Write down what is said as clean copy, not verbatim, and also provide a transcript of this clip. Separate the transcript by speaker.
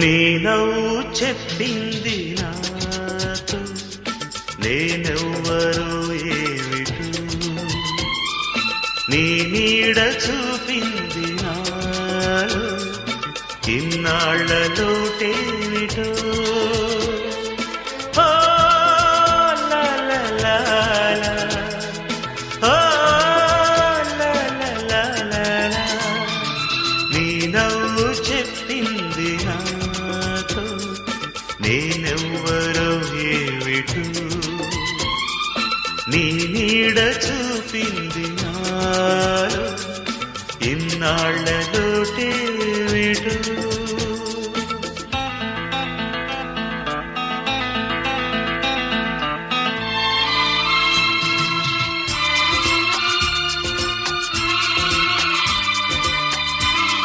Speaker 1: నీ నవ్వు చెప్పింది నాతో నేనెవ్వరో ఏమిటో, నీ నీడ చూపింది నాలో ఇన్నాళ్ళలోటేమిటో. ఓ లా లా లా లా, ఓ లా లా లా లా లా, నీ నవ్వు చెప్పింది